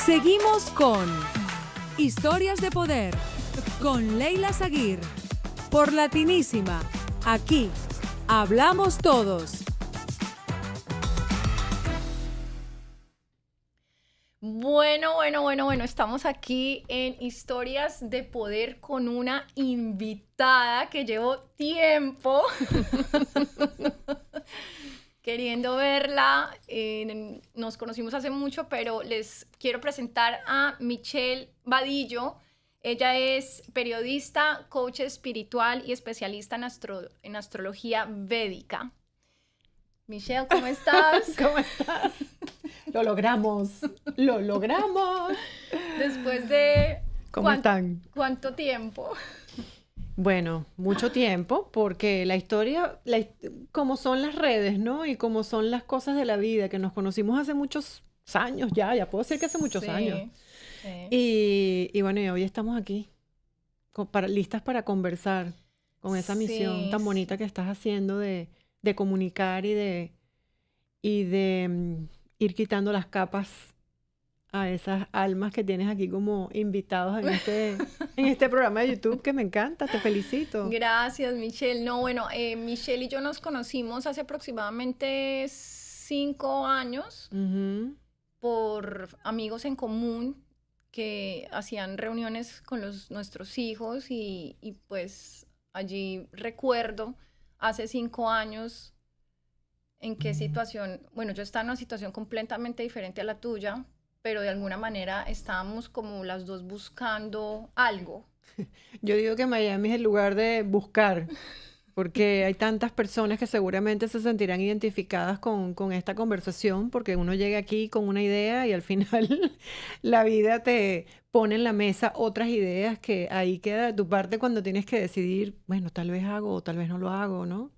Seguimos con Historias de Poder con Leila Zaguir por Latinísima. Aquí hablamos todos. Bueno, estamos aquí en Historias de Poder con una invitada que llevo tiempo queriendo verla. Nos conocimos hace mucho, pero les quiero presentar a Michelle Vadillo. Ella es periodista, coach espiritual y especialista en astrología védica. Michelle, ¿cómo estás? ¿Cómo estás? Lo logramos. Después de... ¿Cómo están? ¿Cuánto tiempo? Bueno, mucho tiempo, porque la historia, como son las redes, ¿no? Y como son las cosas de la vida, que nos conocimos hace muchos años ya puedo decir que hace muchos años. Sí. Y bueno, y hoy estamos aquí, listas para conversar con esa misión tan bonita que estás haciendo de comunicar y de ir quitando las capas a esas almas que tienes aquí como invitados en este programa de YouTube, que me encanta, te felicito. Gracias, Michelle. No, bueno, Michelle y yo nos conocimos hace aproximadamente 5 años por amigos en común que hacían reuniones con nuestros hijos y pues allí recuerdo hace 5 años en qué situación, bueno, yo estaba en una situación completamente diferente a la tuya, pero de alguna manera estábamos como las dos buscando algo. Yo digo que Miami es el lugar de buscar, porque hay tantas personas que seguramente se sentirán identificadas con esta conversación, porque uno llega aquí con una idea y al final la vida te pone en la mesa otras ideas que ahí queda de tu parte cuando tienes que decidir, bueno, tal vez hago o tal vez no lo hago, ¿no?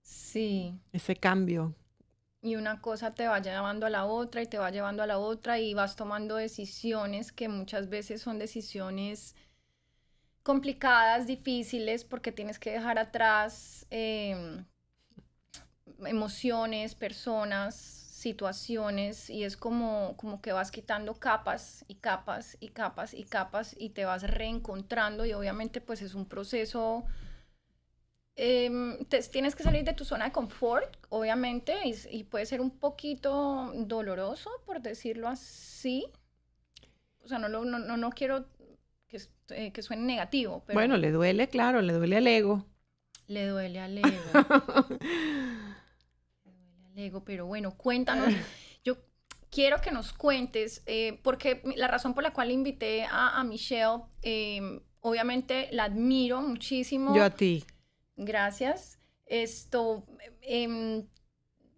Sí. Ese cambio. Y una cosa te va llevando a la otra y te va llevando a la otra y vas tomando decisiones que muchas veces son decisiones complicadas, difíciles, porque tienes que dejar atrás emociones, personas, situaciones, y es como que vas quitando capas y capas y capas y capas y te vas reencontrando, y obviamente pues es un proceso. Tienes que salir de tu zona de confort, obviamente, y puede ser un poquito doloroso, por decirlo así. O sea, no quiero que suene negativo, pero... Bueno, le duele, claro, le duele al ego. Le duele al ego. Pero bueno, cuéntanos. Yo quiero que nos cuentes, porque la razón por la cual invité a Michelle, obviamente la admiro muchísimo. Yo a ti. Gracias. De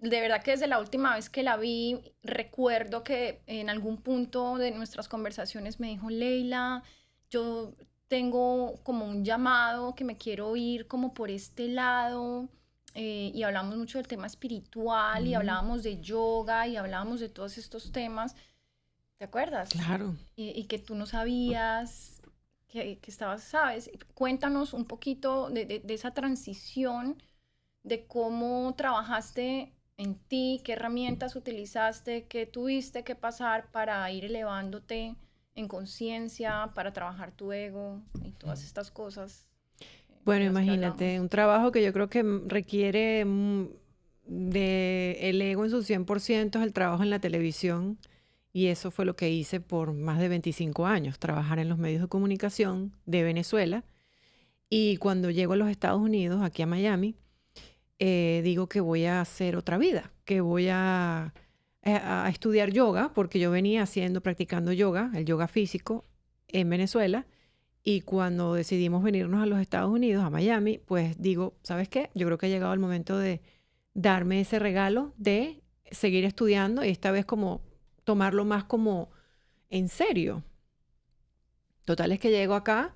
verdad que desde la última vez que la vi, recuerdo que en algún punto de nuestras conversaciones me dijo, Leila, yo tengo como un llamado que me quiero ir como por este lado, y hablamos mucho del tema espiritual, y hablábamos de yoga, y hablábamos de todos estos temas. ¿Te acuerdas? Claro. Y que tú no sabías... Que estabas, ¿sabes? Cuéntanos un poquito de esa transición, de cómo trabajaste en ti, qué herramientas utilizaste, qué tuviste que pasar para ir elevándote en conciencia, para trabajar tu ego y todas estas cosas. Bueno, imagínate, un trabajo que yo creo que requiere de el ego en su 100% es el trabajo en la televisión. Y eso fue lo que hice por más de 25 años, trabajar en los medios de comunicación de Venezuela. Y cuando llego a los Estados Unidos, aquí a Miami, digo que voy a hacer otra vida, que voy a estudiar yoga, porque yo venía practicando yoga, el yoga físico, en Venezuela. Y cuando decidimos venirnos a los Estados Unidos, a Miami, pues digo, ¿sabes qué? Yo creo que ha llegado el momento de darme ese regalo de seguir estudiando y esta vez como tomarlo más como en serio. Total es que llego acá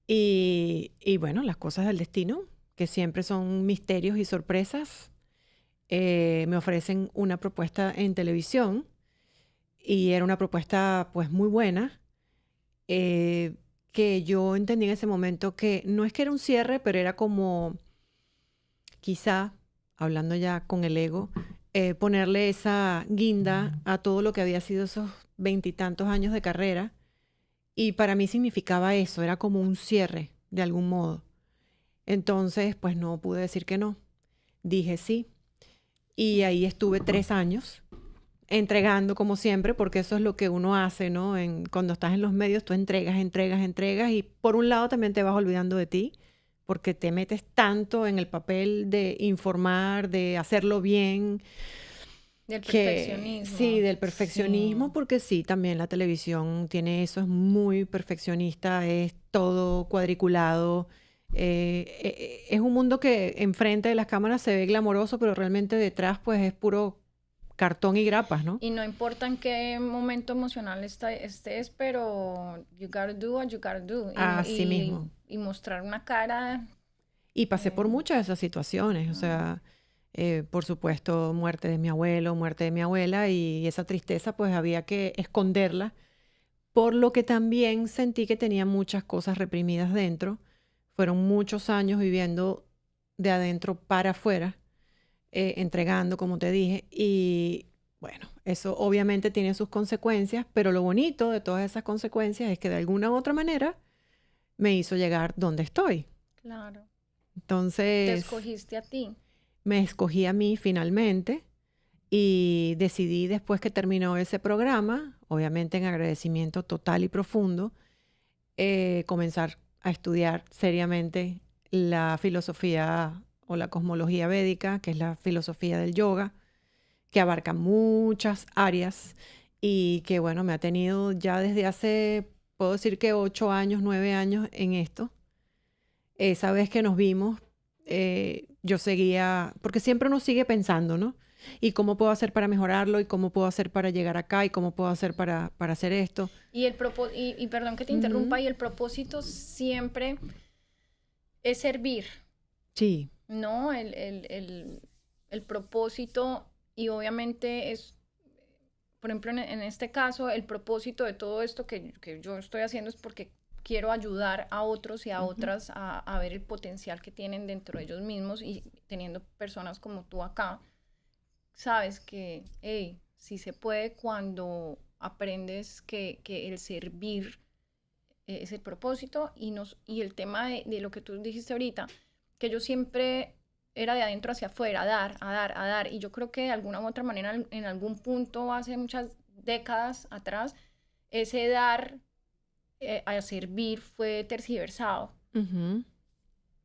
y bueno, las cosas del destino, que siempre son misterios y sorpresas, me ofrecen una propuesta en televisión y era una propuesta pues muy buena, que yo entendí en ese momento que no es que era un cierre, pero era como quizá, hablando ya con el ego, ponerle esa guinda a todo lo que había sido esos 20 y tantos años de carrera. Y para mí significaba eso, era como un cierre de algún modo. Entonces, pues no pude decir que no. Dije sí. Y ahí estuve 3 años entregando como siempre, porque eso es lo que uno hace, ¿no? Cuando estás en los medios, tú entregas y por un lado también te vas olvidando de ti, porque te metes tanto en el papel de informar, de hacerlo bien. Del perfeccionismo. Sí, del perfeccionismo, Sí. porque sí, también la televisión tiene eso, es muy perfeccionista, es todo cuadriculado. Es un mundo que enfrente de las cámaras se ve glamoroso, pero realmente detrás pues es puro cartón y grapas, ¿no? Y no importa en qué momento emocional estés, pero you gotta do what you gotta do. Así mismo. Y mostrar una cara. Y pasé por muchas de esas situaciones, o sea, por supuesto, muerte de mi abuelo, muerte de mi abuela, y esa tristeza pues había que esconderla, por lo que también sentí que tenía muchas cosas reprimidas dentro. Fueron muchos años viviendo de adentro para afuera, entregando, como te dije, y bueno, eso obviamente tiene sus consecuencias, pero lo bonito de todas esas consecuencias es que de alguna u otra manera me hizo llegar donde estoy. Claro. Te Entonces, escogiste a ti. me escogí a mí finalmente y decidí después que terminó ese programa, obviamente en agradecimiento total y profundo, comenzar a estudiar seriamente la filosofía o la cosmología védica, que es la filosofía del yoga, que abarca muchas áreas y que, bueno, me ha tenido ya desde hace, puedo decir que 8 años, 9 años en esto. Esa vez que nos vimos, yo seguía, porque siempre uno sigue pensando, ¿no? ¿Y cómo puedo hacer para mejorarlo? ¿Y cómo puedo hacer para llegar acá? ¿Y cómo puedo hacer para hacer esto? Y perdón que te interrumpa, y el propósito siempre es servir, Sí. ¿no? El propósito, y obviamente es, por ejemplo, en este caso, el propósito de todo esto que yo estoy haciendo es porque quiero ayudar a otros y a otras a ver el potencial que tienen dentro de ellos mismos, y teniendo personas como tú acá, sabes que, hey, sí se puede cuando aprendes que el servir es el propósito, y el tema de lo que tú dijiste ahorita, que yo siempre era de adentro hacia afuera, a dar, y yo creo que de alguna u otra manera, en algún punto, hace muchas décadas atrás, ese dar a servir fue tergiversado, Ujú.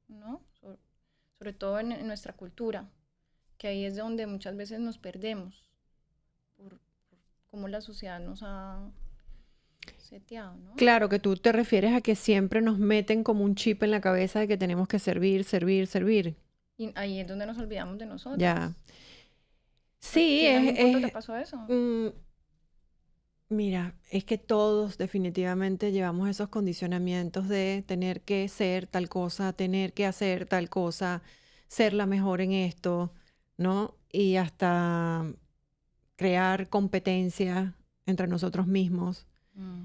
¿no? Sobre todo en nuestra cultura, que ahí es donde muchas veces nos perdemos por cómo la sociedad nos ha seteado, ¿no? Claro que tú te refieres a que siempre nos meten como un chip en la cabeza de que tenemos que servir, servir, servir. Y ahí es donde nos olvidamos de nosotros. Ya. Sí, ¿En algún punto te pasó eso? Mira, es que todos definitivamente llevamos esos condicionamientos de tener que ser tal cosa, tener que hacer tal cosa, ser la mejor en esto, ¿no? Y hasta crear competencia entre nosotros mismos. Mm.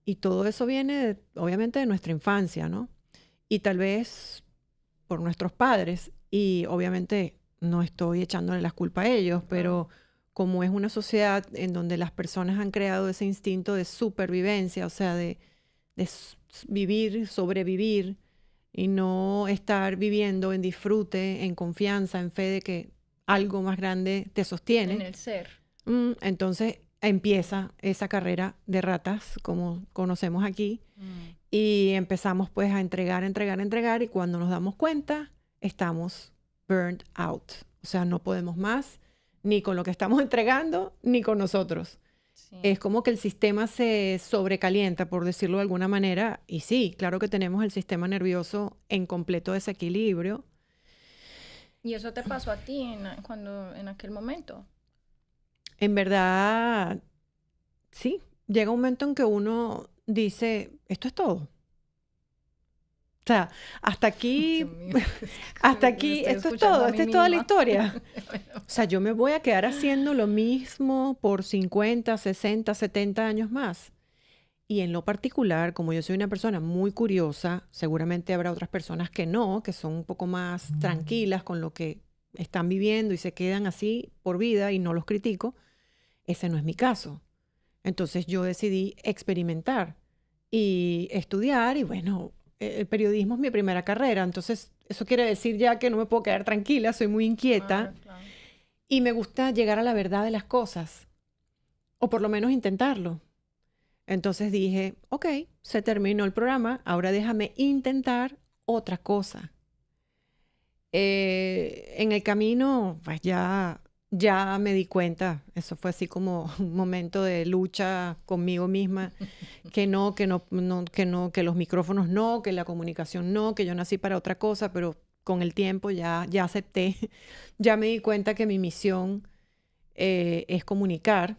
Y todo eso viene, obviamente, de nuestra infancia, ¿no? Y tal vez por nuestros padres. Y obviamente no estoy echándole las culpas a ellos, pero como es una sociedad en donde las personas han creado ese instinto de supervivencia, o sea, de vivir, sobrevivir y no estar viviendo en disfrute, en confianza, en fe de que algo más grande te sostiene. En el ser. Entonces empieza esa carrera de ratas, como conocemos aquí, y empezamos pues a entregar, y cuando nos damos cuenta, estamos burned out. O sea, no podemos más, ni con lo que estamos entregando, ni con nosotros. Sí. Es como que el sistema se sobrecalienta, por decirlo de alguna manera, y sí, claro que tenemos el sistema nervioso en completo desequilibrio. ¿Y eso te pasó a ti en aquel momento? En verdad, sí, llega un momento en que uno dice, esto es todo. O sea, hasta aquí, Dios mío, hasta me aquí, estoy esto es escuchando todo, a esta mí es toda la misma. historia. O sea, yo me voy a quedar haciendo lo mismo por 50, 60, 70 años más. Y en lo particular, como yo soy una persona muy curiosa, seguramente habrá otras personas que no, que son un poco más tranquilas con lo que están viviendo y se quedan así por vida y no los critico. Ese no es mi caso. Entonces yo decidí experimentar y estudiar y bueno, el periodismo es mi primera carrera, entonces eso quiere decir ya que no me puedo quedar tranquila, soy muy inquieta y me gusta llegar a la verdad de las cosas, o por lo menos intentarlo. Entonces dije, ok, se terminó el programa, ahora déjame intentar otra cosa. En el camino, pues ya me di cuenta, eso fue así como un momento de lucha conmigo misma, que los micrófonos no, que la comunicación no, que yo nací para otra cosa, pero con el tiempo ya acepté, ya me di cuenta que mi misión es comunicar.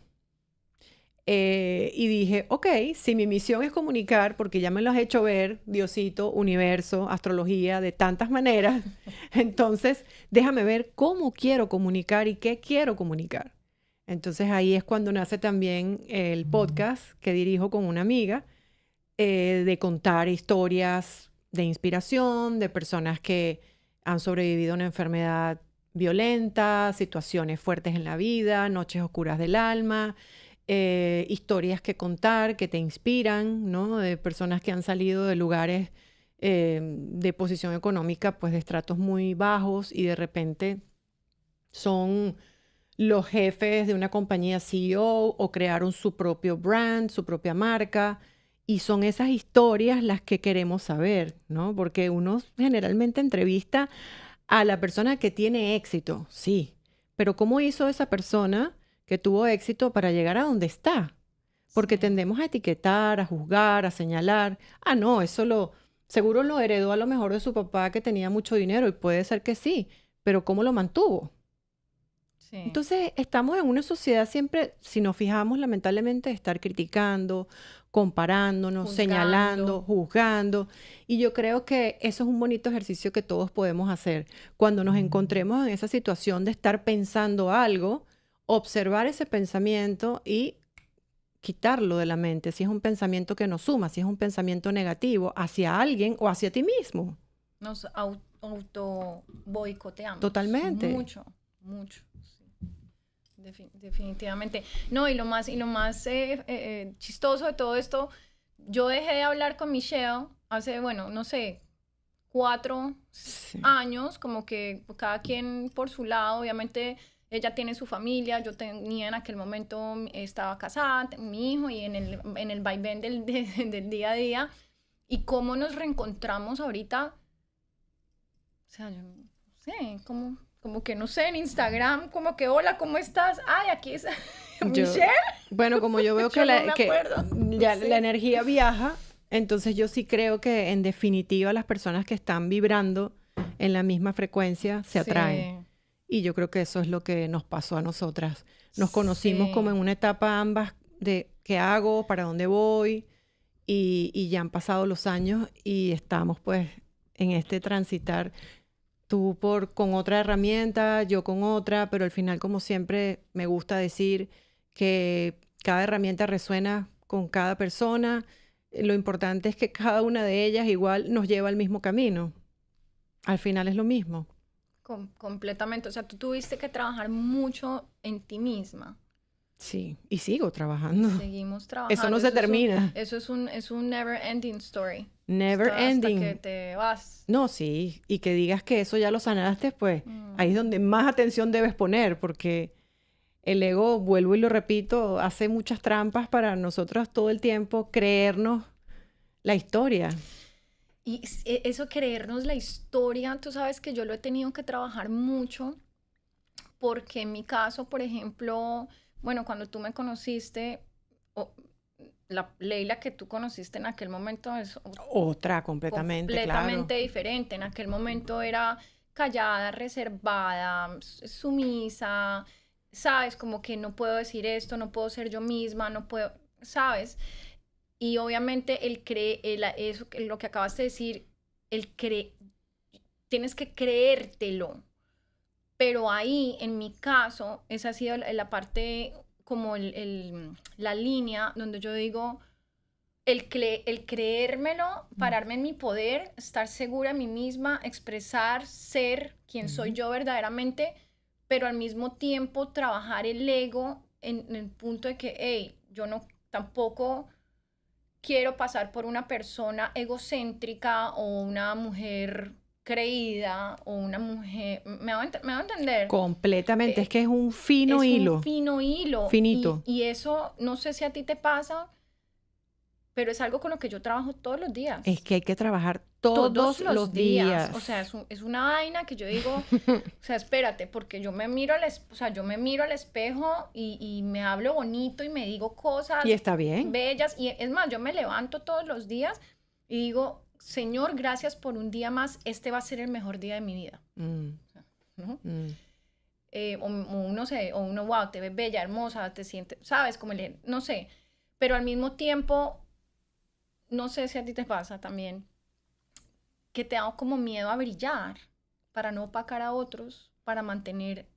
Y dije, ok, si mi misión es comunicar, porque ya me lo has hecho ver, Diosito, universo, astrología, de tantas maneras, entonces déjame ver cómo quiero comunicar y qué quiero comunicar. Entonces ahí es cuando nace también el podcast que dirijo con una amiga, de contar historias de inspiración, de personas que han sobrevivido a una enfermedad violenta, situaciones fuertes en la vida, noches oscuras del alma, historias que contar, que te inspiran, ¿no? De personas que han salido de lugares de posición económica, pues de estratos muy bajos y de repente son los jefes de una compañía CEO o crearon su propio brand, su propia marca. Y son esas historias las que queremos saber, ¿no? Porque uno generalmente entrevista a la persona que tiene éxito, sí. Pero ¿cómo hizo esa persona que tuvo éxito para llegar a donde está? Porque tendemos a etiquetar, a juzgar, a señalar. Ah, no, seguro lo heredó a lo mejor de su papá que tenía mucho dinero y puede ser que sí, pero ¿cómo lo mantuvo? Sí. Entonces, estamos en una sociedad siempre, si nos fijamos, lamentablemente, de estar criticando, comparándonos, señalando, juzgando. Y yo creo que eso es un bonito ejercicio que todos podemos hacer. Cuando nos encontremos en esa situación de estar pensando algo, observar ese pensamiento y quitarlo de la mente. Si es un pensamiento que nos suma, si es un pensamiento negativo hacia alguien o hacia ti mismo. Nos auto boicoteamos. Totalmente. Mucho. Definitivamente. No, y lo más chistoso de todo esto, yo dejé de hablar con Michelle hace, bueno, no sé, 4 años, como que cada quien por su lado. Obviamente ella tiene su familia, yo tenía en aquel momento, estaba casada, mi hijo, y en el vaivén del día a día. Y cómo nos reencontramos ahorita, o sea, yo no sé, como que no sé, en Instagram, como que hola, ¿cómo estás? Ay, aquí es Michelle. Bueno, como yo veo que, la energía viaja, entonces yo sí creo que en definitiva las personas que están vibrando en la misma frecuencia se atraen. Y yo creo que eso es lo que nos pasó a nosotras. Nos conocimos como en una etapa ambas de qué hago, para dónde voy, y ya han pasado los años y estamos pues en este transitar. Tú con otra herramienta, yo con otra, pero al final, como siempre, me gusta decir que cada herramienta resuena con cada persona. Lo importante es que cada una de ellas igual nos lleva al mismo camino. Al final es lo mismo. Completamente. O sea, tú tuviste que trabajar mucho en ti misma. Sí, y sigo trabajando. Seguimos trabajando. Eso no se termina. Eso es un never ending story. Never ending. Hasta que te vas. No, sí. Y que digas que eso ya lo sanaste, pues ahí es donde más atención debes poner, porque el ego, vuelvo y lo repito, hace muchas trampas para nosotros todo el tiempo creernos la historia. Y eso, creernos la historia, tú sabes que yo lo he tenido que trabajar mucho, porque en mi caso, por ejemplo, bueno, cuando tú me conociste, la Leila que tú conociste en aquel momento es otra completamente diferente. En aquel momento era callada, reservada, sumisa, ¿sabes? Como que no puedo decir esto, no puedo ser yo misma, no puedo, ¿sabes? Y obviamente eso, lo que acabas de decir, tienes que creértelo. Pero ahí, en mi caso, esa ha sido la parte, como la línea donde yo digo, el creérmelo, pararme en mi poder, estar segura de mí misma, expresar, ser quien soy yo verdaderamente, pero al mismo tiempo trabajar el ego en el punto de que, hey, yo no tampoco quiero pasar por una persona egocéntrica o una mujer creída o una mujer, me va a entender. Completamente, es que es un fino hilo. Es un fino hilo. Finito. Y eso, no sé si a ti te pasa, pero es algo con lo que yo trabajo todos los días. Es que hay que trabajar todos los días. O sea, es una vaina que yo digo, o sea, espérate, porque yo me miro al espejo y me hablo bonito y me digo cosas Y está bien. bellas. Y es más, yo me levanto todos los días y digo, Señor, gracias por un día más. Este va a ser el mejor día de mi vida. ¿No? O uno, wow, te ves bella, hermosa, te sientes, ¿sabes? Como no sé. Pero al mismo tiempo, no sé si a ti te pasa también, que te da como miedo a brillar para no opacar a otros, para mantener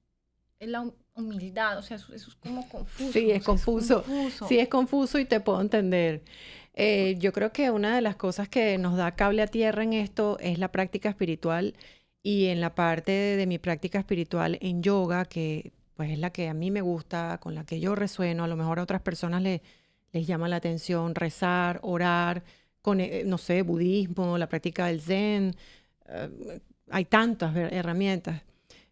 la humildad. O sea, eso es como confuso. Sí, es confuso. confuso. Sí, es confuso y te puedo entender. Yo creo que una de las cosas que nos da cable a tierra en esto es la práctica espiritual, y en la parte de mi práctica espiritual en yoga, que pues es la que a mí me gusta, con la que yo resueno, a lo mejor a otras personas les llama la atención rezar, orar, con, no sé, budismo, la práctica del zen. Hay tantas herramientas,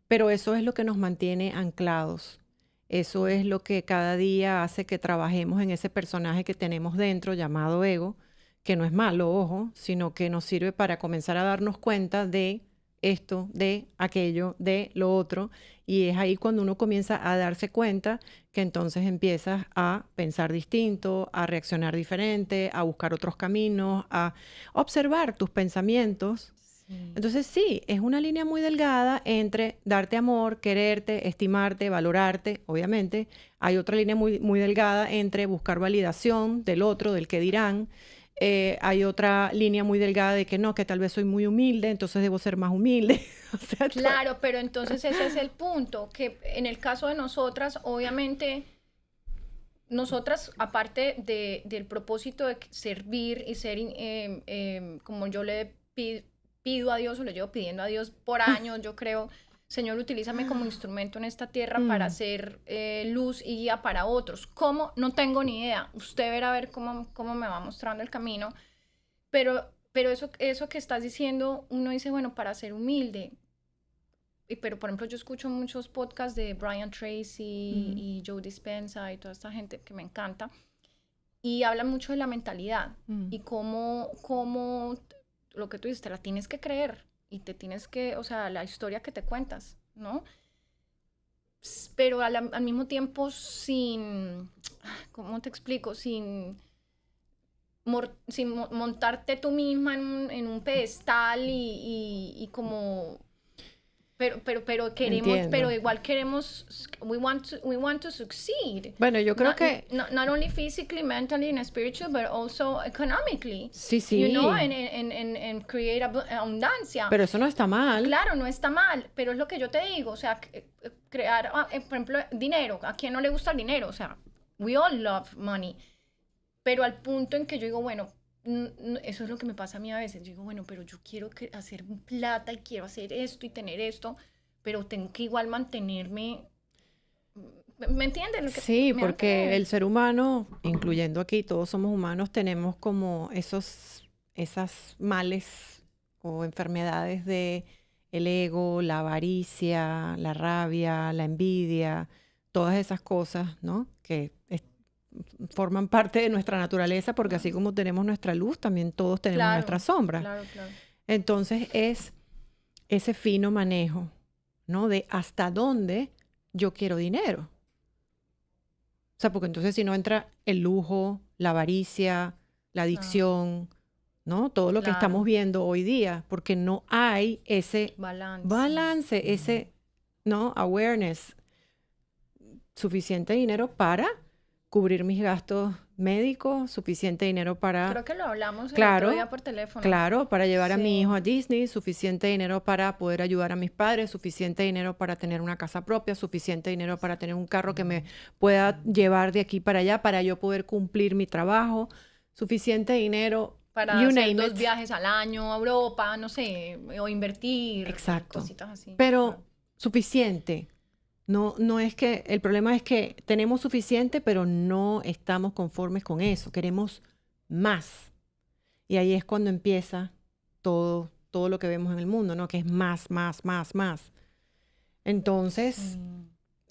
pero eso es lo que nos mantiene anclados. Eso es lo que cada día hace que trabajemos en ese personaje que tenemos dentro, llamado ego, que no es malo, ojo, sino que nos sirve para comenzar a darnos cuenta de esto, de aquello, de lo otro. Y es ahí cuando uno comienza a darse cuenta que entonces empiezas a pensar distinto, a reaccionar diferente, a buscar otros caminos, a observar tus pensamientos. Entonces sí, es una línea muy delgada entre darte amor, quererte, estimarte, valorarte, obviamente. Hay otra línea muy, muy delgada entre buscar validación del otro, del que dirán. Hay otra línea muy delgada de que no, que tal vez soy muy humilde, entonces debo ser más humilde. O sea, claro, pero entonces ese es el punto, que en el caso de nosotras, obviamente, nosotras, aparte del propósito de servir y ser, como yo le pido a Dios, o le llevo pidiendo a Dios por años, yo creo, Señor, utilízame como instrumento en esta tierra para hacer luz y guía para otros. ¿Cómo? No tengo ni idea. Usted verá a ver cómo me va mostrando el camino. Pero eso que estás diciendo, uno dice, bueno, para ser humilde. Pero, por ejemplo, yo escucho muchos podcasts de Brian Tracy y Joe Dispenza y toda esta gente que me encanta. Y hablan mucho de la mentalidad y cómo lo que tú dices, te la tienes que creer. Y te tienes que, o sea, la historia que te cuentas, ¿no? Pero al mismo tiempo sin, ¿cómo te explico? Sin montarte tú misma en un pedestal y como... Pero queremos, Entiendo. pero igual queremos, we want to succeed. Bueno, yo creo que... Not only physically, mentally, and spiritually, but also economically. Sí, sí. You know, and create abundancia. Pero eso no está mal. Claro, no está mal, pero es lo que yo te digo, o sea, crear, por ejemplo, dinero. ¿A quién no le gusta el dinero? O sea, we all love money. Pero al punto en que yo digo, bueno, eso es lo que me pasa a mí a veces. Yo digo, bueno, pero yo quiero hacer plata y quiero hacer esto y tener esto, pero tengo que igual mantenerme. ¿Me entienden? Sí, porque el ser humano, incluyendo aquí, todos somos humanos, tenemos como esas males o enfermedades de el ego, la avaricia, la rabia, la envidia, todas esas cosas, ¿no? Que forman parte de nuestra naturaleza, porque así como tenemos nuestra luz, también todos tenemos nuestra sombra. Claro. Entonces es ese fino manejo, ¿no? De hasta dónde yo quiero dinero. O sea, porque entonces si no entra el lujo, la avaricia, la adicción, ¿no? Todo lo que estamos viendo hoy día, porque no hay ese balance, ese, ¿no? Awareness. Suficiente dinero para cubrir mis gastos médicos, suficiente dinero para... Creo que lo hablamos el claro, otro día por teléfono. Claro, para llevar a mi hijo a Disney, suficiente dinero para poder ayudar a mis padres, suficiente dinero para tener una casa propia, suficiente dinero para tener un carro que me pueda llevar de aquí para allá, para yo poder cumplir mi trabajo, suficiente dinero, para you hacer name 2 it. viajes al año a Europa, no sé, o invertir, Exacto. cositas así. Pero suficiente. No es que, el problema es que tenemos suficiente, pero no estamos conformes con eso. Queremos más. Y ahí es cuando empieza todo lo que vemos en el mundo, ¿no? Que es más, más, más, más. Entonces,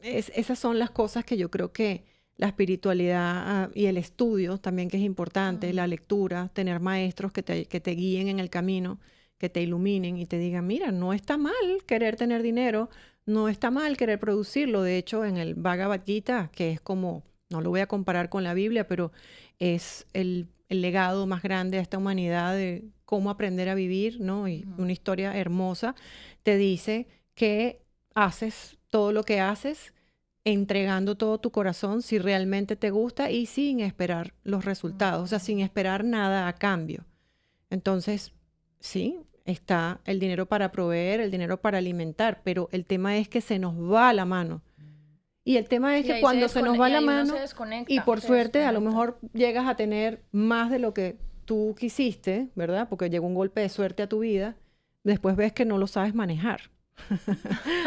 esas son las cosas que yo creo que la espiritualidad y el estudio también, que es importante, la lectura, tener maestros que te guíen en el camino, que te iluminen y te digan, mira, no está mal querer tener dinero, no está mal querer producirlo. De hecho, en el Bhagavad Gita, que es como, no lo voy a comparar con la Biblia, pero es el legado más grande de esta humanidad de cómo aprender a vivir, ¿no? Y una historia hermosa, te dice que haces todo lo que haces entregando todo tu corazón si realmente te gusta y sin esperar los resultados, o sea, sin esperar nada a cambio. Entonces, sí, está el dinero para proveer, el dinero para alimentar, pero el tema es que se nos va la mano. Y el tema es Sí, que ahí cuando se nos va la uno mano, se desconecta, y por se suerte a lo desconecta. mejor llegas a tener más de lo que tú quisiste, ¿verdad? Porque llegó un golpe de suerte a tu vida, después ves que no lo sabes manejar.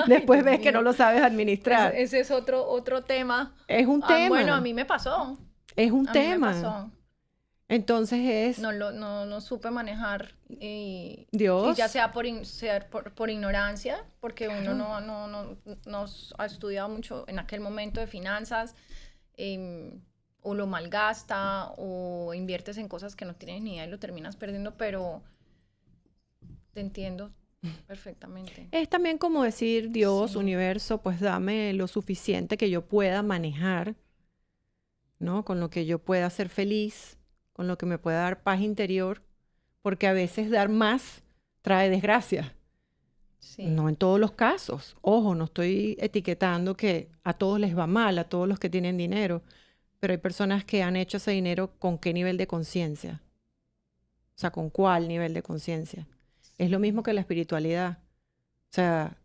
Después Dios ves que no mío. lo sabes administrar. Ese es otro tema. Es un Bueno, a tema, mí me pasó. es un A mí me tema. pasó. Entonces es No supe manejar y Dios. ya sea por ignorancia, porque uno Claro. no ha estudiado mucho en aquel momento de finanzas, o lo malgasta, o inviertes en cosas que no tienes ni idea y lo terminas perdiendo, pero te entiendo perfectamente. Es también como decir, Dios, Sí. universo, pues dame lo suficiente que yo pueda manejar, ¿no? Con lo que yo pueda ser feliz, con lo que me pueda dar paz interior, porque a veces dar más trae desgracia. Sí. No en todos los casos. Ojo, no estoy etiquetando que a todos les va mal, a todos los que tienen dinero, pero hay personas que han hecho ese dinero con qué nivel de conciencia. O sea, con cuál nivel de conciencia. Es lo mismo que la espiritualidad. O sea,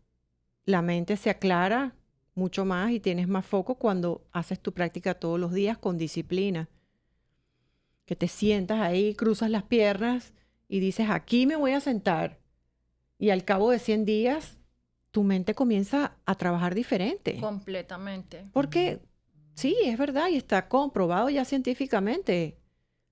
la mente se aclara mucho más y tienes más foco cuando haces tu práctica todos los días con disciplina. Que te sientas ahí, cruzas las piernas y dices, aquí me voy a sentar. Y al cabo de 100 días, tu mente comienza a trabajar diferente. Completamente. Porque sí, es verdad y está comprobado ya científicamente.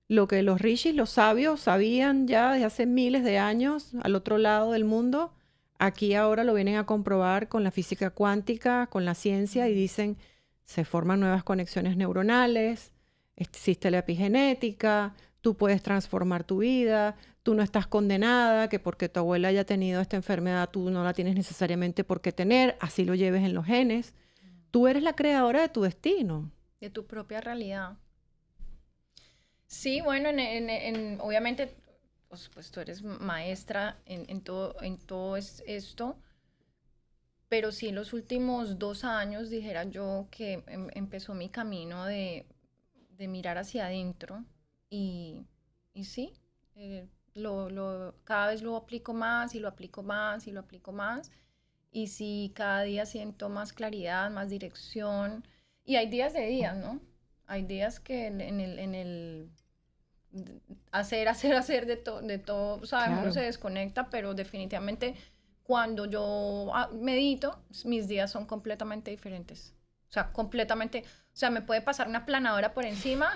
Lo que los rishis, los sabios, sabían ya desde hace miles de años al otro lado del mundo, aquí ahora lo vienen a comprobar con la física cuántica, con la ciencia, y dicen, se forman nuevas conexiones neuronales, existe la epigenética, tú puedes transformar tu vida, tú no estás condenada, que porque tu abuela haya tenido esta enfermedad, tú no la tienes necesariamente por qué tener, así lo lleves en los genes. Tú eres la creadora de tu destino. De tu propia realidad. Sí, bueno, obviamente, pues tú eres maestra en todo esto, pero sí en los últimos 2 años, dijera yo, que empezó mi camino de mirar hacia adentro y sí, cada vez lo aplico más y lo aplico más y lo aplico más, y sí, cada día siento más claridad, más dirección, y hay días de días, ¿no? Hay días que en el hacer de todo, ¿sabes? Claro. Uno se desconecta, pero definitivamente cuando yo medito, mis días son completamente diferentes. O sea, me puede pasar una planadora por encima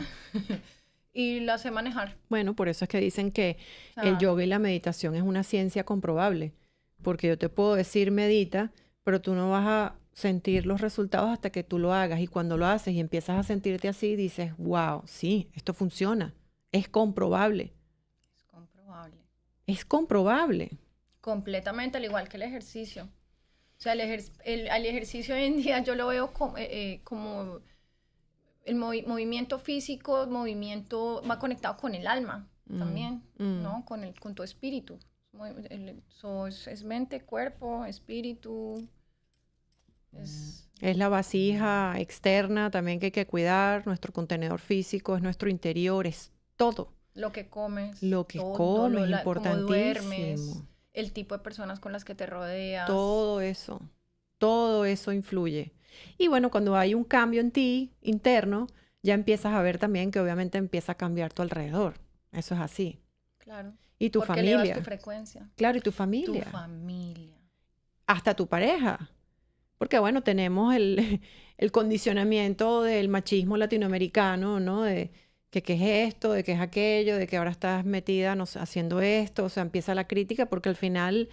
y la sé manejar. Bueno, por eso es que dicen que O sea, el yoga y la meditación es una ciencia comprobable, porque yo te puedo decir medita, pero tú no vas a sentir los resultados hasta que tú lo hagas, y cuando lo haces y empiezas a sentirte así, dices, wow, sí, esto funciona, es comprobable, es comprobable. es comprobable. Completamente, al igual que el ejercicio. O sea, el ejercicio hoy en día yo lo veo como el movimiento físico, movimiento va conectado con el alma también, ¿no? Con tu espíritu. Es mente, cuerpo, espíritu. Es la vasija externa también que hay que cuidar, nuestro contenedor físico, es nuestro interior, es todo. Lo que comes. Lo que todo, comes, cómo importantísimo. duermes, el tipo de personas con las que te rodeas. Todo eso influye. Y bueno, cuando hay un cambio en ti interno, ya empiezas a ver también que obviamente empieza a cambiar tu alrededor. Eso es así. Claro. Y tu Porque familia. elevas tu frecuencia. Claro, y tu familia. Tu familia. Hasta tu pareja. Porque bueno, tenemos el condicionamiento del machismo latinoamericano, ¿no? De que qué es esto, de qué es aquello, de que ahora estás metida no sé, haciendo esto. O sea, empieza la crítica porque al final,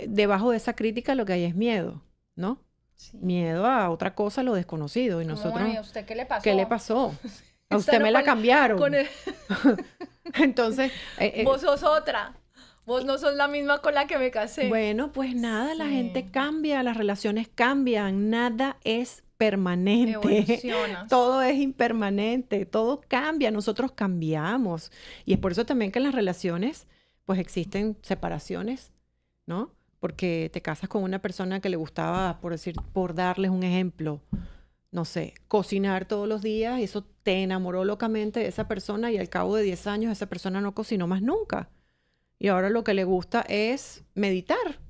debajo de esa crítica lo que hay es miedo, ¿no? Sí. Miedo a otra cosa, lo desconocido. Y Como, nosotros, bueno, ¿y a usted qué le pasó? ¿qué le pasó? A Esta usted no me la con- cambiaron. con el- Entonces, Vos sos otra. Vos no sos la misma con la que me casé. bueno, pues nada, la gente Sí. cambia, las relaciones cambian, nada es permanente. Evolucionas. Todo es impermanente, todo cambia, nosotros cambiamos. Y es por eso también que en las relaciones, pues existen separaciones, ¿no? Porque te casas con una persona que le gustaba, por darles un ejemplo, no sé, cocinar todos los días, y eso te enamoró locamente de esa persona y al cabo de 10 años esa persona no cocinó más nunca. Y ahora lo que le gusta es meditar.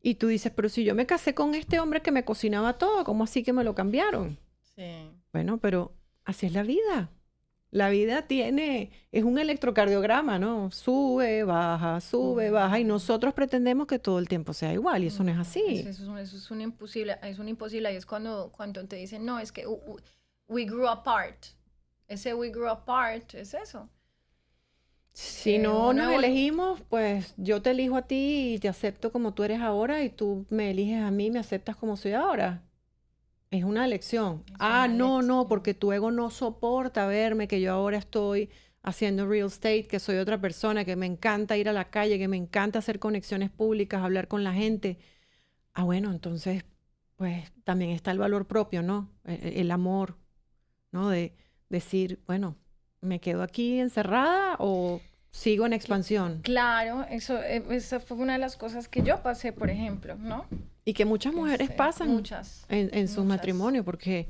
Y tú dices, pero si yo me casé con este hombre que me cocinaba todo, ¿cómo así que me lo cambiaron? Sí. Bueno, pero así es la vida. La vida es un electrocardiograma, ¿no? Sube, baja, y nosotros pretendemos que todo el tiempo sea igual, y eso no es así. Eso es un imposible, y es cuando te dicen, no, es que we grew apart. Ese we grew apart es eso. Si no uno nos evolu- elegimos, pues yo te elijo a ti y te acepto como tú eres ahora, y tú me eliges a mí y me aceptas como soy ahora. Es una elección. Es Ah, una no, elección. porque tu ego no soporta verme, que yo ahora estoy haciendo real estate, que soy otra persona, que me encanta ir a la calle, que me encanta hacer conexiones públicas, hablar con la gente. Ah, bueno, entonces, pues también está el valor propio, ¿no? El amor, ¿no? De decir, bueno, ¿me quedo aquí encerrada o sigo en expansión? Claro, esa fue una de las cosas que yo pasé, por ejemplo, ¿no? Y que muchas mujeres pasan Muchas. en sus muchas. matrimonios, porque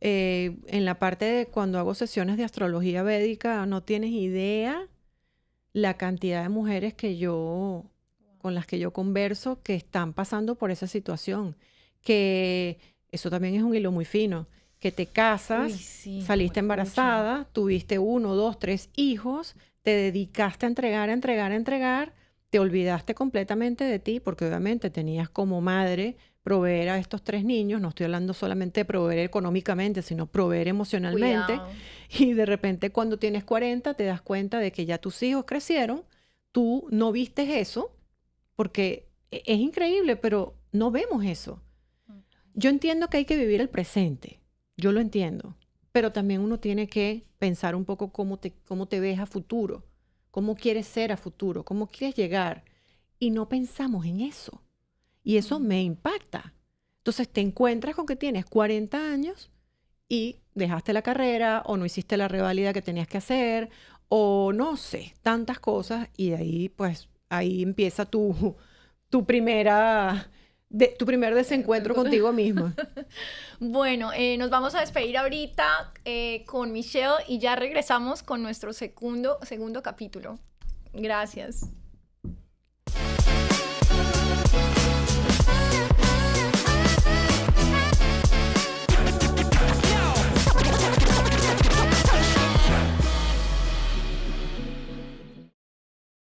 en la parte de cuando hago sesiones de astrología védica, no tienes idea la cantidad de mujeres con las que yo converso que están pasando por esa situación. Que eso también es un hilo muy fino. Que te casas, Uy, sí, saliste juepucha. embarazada, tuviste 1, 2, 3 hijos, te dedicaste a entregar, te olvidaste completamente de ti, porque obviamente tenías como madre proveer a estos 3 niños, no estoy hablando solamente de proveer económicamente, sino proveer emocionalmente, Cuidado. y de repente cuando tienes 40 te das cuenta de que ya tus hijos crecieron, tú no vistes eso, porque es increíble, pero no vemos eso. Yo entiendo que hay que vivir el presente, yo lo entiendo, pero también uno tiene que pensar un poco cómo te ves a futuro, cómo quieres ser a futuro, cómo quieres llegar, y no pensamos en eso. Y eso me impacta. Entonces te encuentras con que tienes 40 años y dejaste la carrera o no hiciste la reválida que tenías que hacer o no sé, tantas cosas, y ahí pues ahí empieza tu primer desencuentro contigo mismo. Bueno, nos vamos a despedir ahorita con Michelle y ya regresamos con nuestro segundo capítulo. Gracias.